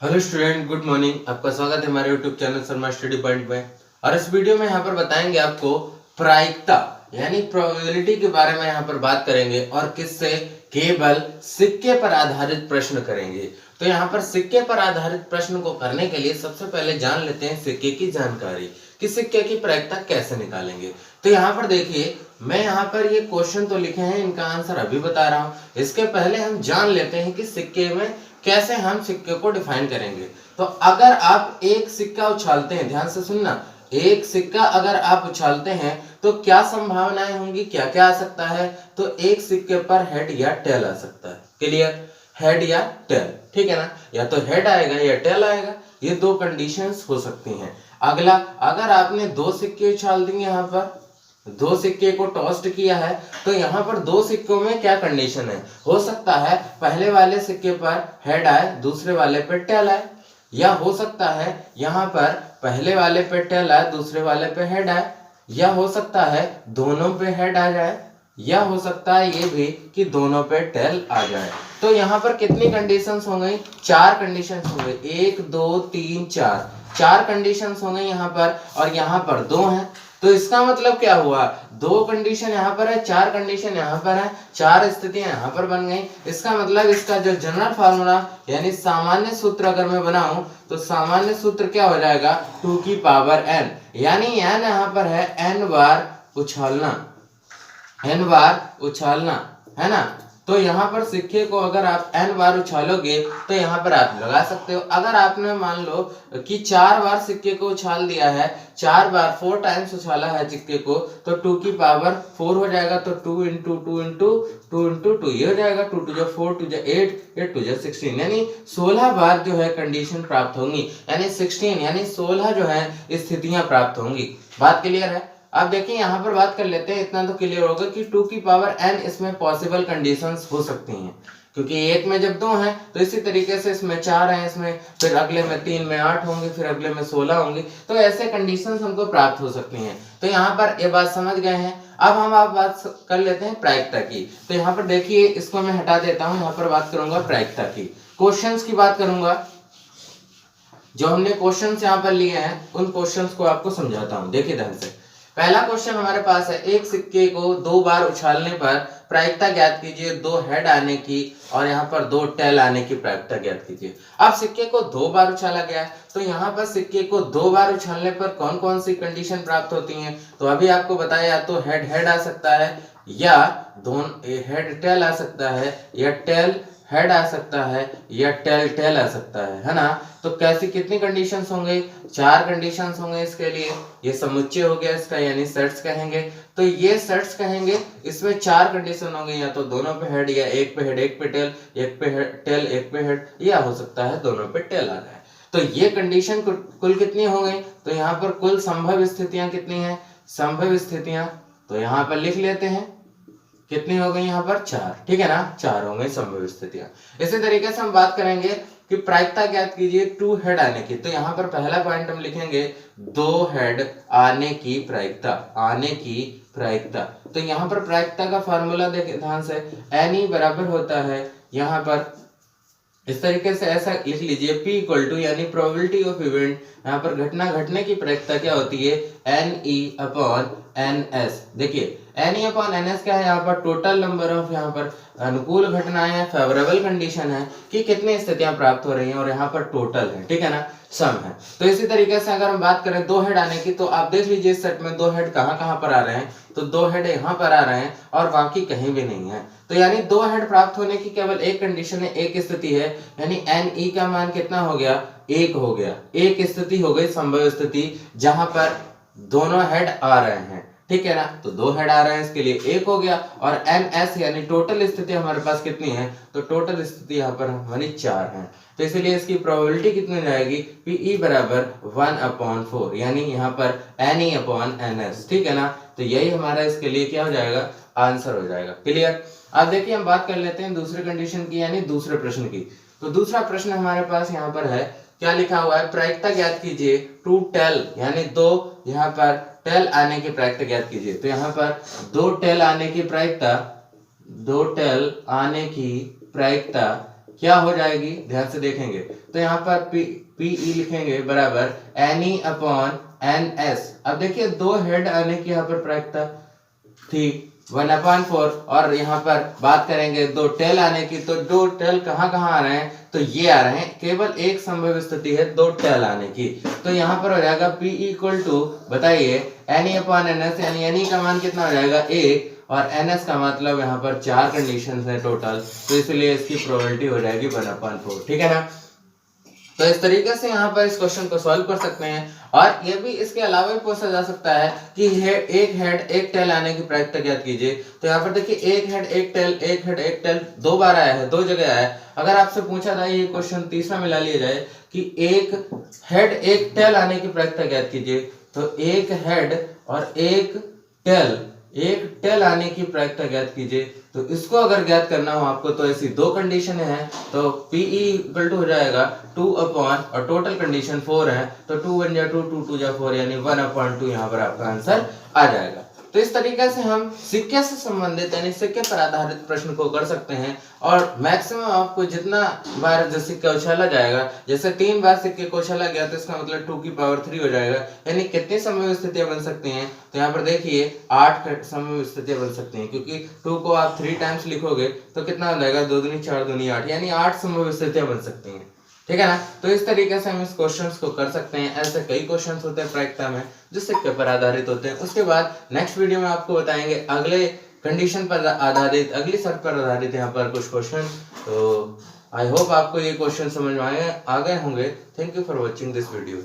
Hello student, good morning. आपका स्वागत है हमारे YouTube channel Sharma study point में। और इस वीडियो में यहाँ पर बताएंगे आपको प्रायिकता यानी प्रोबेबिलिटी के बारे में यहाँ पर बात करेंगे और किससे केवल सिक्के पर आधारित प्रश्न करेंगे। तो यहाँ पर सिक्के पर आधारित प्रश्न को करने के लिए सबसे पहले जान लेते हैं सिक्के की जानकारी कि सिक्के की प्रायिकता कैसे निकालेंगे। तो यहाँ पर देखिए, मैं यहाँ पर ये क्वेश्चन तो लिखे हैं, इनका आंसर अभी बता रहा हूँ। इसके पहले हम जान लेते हैं कि सिक्के में कैसे हम सिक्के को डिफाइन करेंगे। तो अगर आप एक सिक्का उछालते हैं, ध्यान से सुनना, एक सिक्का अगर आप उछालते हैं तो क्या संभावनाएं होंगी, क्या क्या आ सकता है। तो एक सिक्के पर हेड या टेल आ सकता है। क्लियर? हेड या टेल, ठीक है ना। या तो हेड आएगा या टेल आएगा, ये दो कंडीशंस हो सकती हैं। अगला, अगर आपने दो सिक्के उछाल दिए, यहाँ पर दो सिक्के को टॉस्ट किया है, तो यहाँ पर दो सिक्कों में क्या कंडीशन है। हो सकता है पहले वाले सिक्के पर हेड आए, दूसरे वाले पे टेल आए, या हो सकता है यहाँ पर पहले वाले पे टेल आए, दूसरे वाले पे हेड आए, या हो सकता है दोनों पे हेड आ जाए, या हो सकता है ये भी कि दोनों पे टेल आ जाए। तो यहाँ पर कितनी कंडीशंस हो गई? चार कंडीशंस हो गई। एक, दो, तीन, चार, चार कंडीशंस हो गई यहाँ पर, और यहाँ पर दो हैं। तो इसका मतलब क्या हुआ? दो कंडीशन यहाँ पर है, चार कंडीशन यहाँ पर है, चार स्थितियां यहाँ पर बन गई। इसका मतलब इसका जो जनरल फार्मूला यानी सामान्य सूत्र अगर मैं बनाऊं तो सामान्य सूत्र क्या हो जाएगा? 2 की पावर n, यानी n यहाँ पर है n बार उछालना, n बार उछालना, है ना। तो यहाँ पर सिक्के को अगर आप n बार उछालोगे तो यहाँ पर आप लगा सकते हो। अगर आपने मान लो कि 4 बार सिक्के को उछाल दिया है, 4 बार 4 टाइम्स उछाला है सिक्के को, तो 2 की पावर 4 हो जाएगा। तो 2 इंटू 2 इंटू 2 इंटू 2 ये हो जाएगा। 2 टू 4, 2 8, 8 टू 16, यानी 16 बार जो है कंडीशन प्राप्त होंगी, यानी 16 यानी 16 जो है स्थितियां प्राप्त होंगी। बात क्लियर है? अब देखिए यहाँ पर बात कर लेते हैं, इतना तो क्लियर होगा कि 2 की पावर n इसमें पॉसिबल कंडीशंस हो सकती हैं, क्योंकि एक में जब दो हैं तो इसी तरीके से इसमें 4 हैं, इसमें फिर अगले में 3 में 8 होंगे, फिर अगले में 16 होंगे। तो ऐसे कंडीशंस हमको प्राप्त हो सकती हैं। तो यहाँ पर ये बात समझ गए हैं। अब हम आप बात कर लेते हैं प्रायिकता की। तो यहाँ पर देखिए, इसको मैं हटा देता हूँ, यहाँ पर बात करूंगा प्रायिकता की, क्वेश्चन की बात करूंगा। जो हमने क्वेश्चंस यहाँ पर लिए हैं उन क्वेश्चंस को आपको समझाता हूँ, देखिए ध्यान से। पहला क्वेश्चन हमारे पास है, एक सिक्के को 2 बार उछालने पर प्रायिकता ज्ञात कीजिए 2 हेड आने की और यहाँ पर 2 टेल आने की प्रायिकता ज्ञात कीजिए। अब सिक्के को 2 बार उछाला गया है, तो यहाँ पर सिक्के को 2 बार उछालने पर कौन कौन सी कंडीशन प्राप्त होती हैं। तो अभी आपको बताया, या तो हेड हेड आ सकता है, या दोनों हेड टेल आ सकता है, या टेल हेड आ सकता है, या टेल टेल आ सकता है ना। तो कैसी कितनी कंडीशंस होंगे? 4 कंडीशंस होंगे इसके लिए। ये समुच्चय हो गया इसका, यानी सेट्स कहेंगे। तो ये सेट्स कहेंगे, इसमें 4 कंडीशन होंगे, या तो दोनों पे हेड, या एक पे हेड एक पे टेल, एक पे टेल एक पे हेड, या हो सकता है दोनों पे टेल आ जाए। तो ये कंडीशन कुल कितनी हो गई? तो यहाँ पर कुल संभव स्थितियां कितनी है? संभव स्थितियां तो यहाँ पर लिख लेते हैं, कितनी हो गई यहाँ पर? 4, ठीक है ना, 4 हो गई संभव स्थितियां। इसी तरीके से हम बात करेंगे कि प्रायिकता ज्ञात कीजिए 2 हेड आने की। तो यहाँ पर पहला पॉइंट हम लिखेंगे 2 हेड आने की प्रायिकता, आने की प्रायिकता। तो यहाँ पर प्रायिकता का फार्मूला देखिए ध्यान से, एन बराबर होता है यहाँ पर इस तरीके से, ऐसा लिख लीजिए, P इक्वल टू यानी प्रोबेबिलिटी ऑफ इवेंट, यहाँ पर घटना घटने की प्रायिकता क्या होती है? NE upon NS। देखिए NE अपॉन NS क्या है? यहाँ पर टोटल नंबर ऑफ यहाँ पर अनुकूल घटनाएं हैं, फेवरेबल कंडीशन है कि कितनी स्थितियां प्राप्त हो रही हैं, और यहाँ पर टोटल है, ठीक है ना, सम है। तो इसी तरीके से अगर हम बात करें 2 हेड आने की, तो आप देख लीजिए इस सेट में 2 हेड कहाँ कहाँ पर आ रहे हैं। तो 2 हेड यहाँ पर आ रहे हैं और बाकी कहीं भी नहीं है। तो यानी 2 हेड प्राप्त होने की केवल एक कंडीशन है, एक स्थिति है, यानी NE का मान कितना हो गया? 1 हो गया। एक स्थिति हो गई संभव स्थिति जहां पर दोनों हेड आ रहे हैं, ठीक है ना। तो 2 हेड आ रहे हैं, इसके लिए 1 हो गया। और NS यानी टोटल स्थिति हमारे पास कितनी है? तो टोटल स्थिति यहाँ पर हमारी 4 है। तो इसलिए इसकी प्रोबेबिलिटी कितनी हो जाएगी? PE बराबर 1/4, यानी यहाँ पर NE अपॉन NS, ठीक है ना। तो यही हमारा इसके लिए क्या हो जाएगा? आंसर हो जाएगा। क्लियर? अब देखिए हम बात कर लेते हैं दूसरे कंडीशन की, यानी दूसरे प्रश्न की। तो दूसरा प्रश्न हमारे पास यहाँ पर है, क्या लिखा हुआ है? प्रायिकता ज्ञात कीजिए 2 टेल, यानी 2 यहाँ पर टेल आने की प्रायिकता ज्ञात कीजिए। तो यहाँ पर 2 टेल आने की प्रायिकता, 2 टेल आने की प्रायिकता क्या हो जाएगी, ध्यान से देखेंगे तो यहाँ पर पीई लिखेंगे बराबर एनई अपॉन एन एस। अब देखिए दो हेड आने की यहाँ पर प्रायिकता थी 1/4 और यहाँ पर बात करेंगे दो टेल आने की, तो दो टेल कहाँ कहाँ आ रहे हैं, तो ये आ रहे हैं, केवल एक संभव स्थिति है दो टेल आने की, तो यहाँ पर हो जाएगा P इक्वल टू बताइए एन अपॉन एन एस, यानी एन का मान कितना हो जाएगा 1 और एन एस का मतलब यहाँ पर 4 कंडीशन है टोटल, तो इसलिए इसकी प्रोबेबिलिटी हो जाएगी 1/4। ठीक है ना। तो इस तरीके से यहाँ पर इस क्वेश्चन को सॉल्व कर सकते हैं। और ये भी इसके अलावा भी पूछा जा सकता है कि एक हेड एक टेल आने की प्रायिकता ज्ञात कीजिए। तो यहाँ पर देखिए एक हेड एक टेल, एक हेड एक टेल 2 बार आया है, 2 जगह आया है। अगर आपसे पूछा था ये क्वेश्चन तीसरा मिला लिया जाए कि एक हेड एक टेल आने की प्रायिकता ज्ञात कीजिए, तो एक हेड और एक टेल आने की प्रायिकता ज्ञात कीजिए। तो इसको अगर ज्ञात करना हो आपको तो ऐसी दो कंडीशन है, तो Pe इक्वल टू हो जाएगा 2 अपॉन और टोटल कंडीशन 4 है, तो 2 1 जा 2 2 2 जा 4 यानी 1/2 यहाँ पर आपका आंसर आ जाएगा। तो इस तरीके से हम सिक्के से संबंधित यानी सिक्के पर आधारित प्रश्न को कर सकते हैं। और मैक्सिमम आपको जितना बार जो सिक्का उछाला जाएगा, जैसे 3 बार सिक्के को उछाला गया तो इसका मतलब 2 की पावर 3 हो जाएगा, यानी कितनी संभव स्थितियां बन सकती हैं, तो यहाँ पर देखिए 8 संभव स्थितियां बन सकती हैं, क्योंकि 2 को आप 3 टाइम्स लिखोगे तो कितना हो जाएगा 2 दूनी 4 दूनी 8, यानी 8 संभव स्थितियां बन सकती हैं। ठीक है ना। तो इस तरीके से हम इस क्वेश्चंस को कर सकते हैं। ऐसे कई क्वेश्चंस होते हैं प्रायिकता में जो सिक्के पर आधारित होते हैं। उसके बाद नेक्स्ट वीडियो में आपको बताएंगे अगले कंडीशन पर आधारित, अगली शर्त पर आधारित यहाँ पर कुछ क्वेश्चन। तो आई होप आपको ये क्वेश्चन समझ में आ गए होंगे। Thank you for watching this video.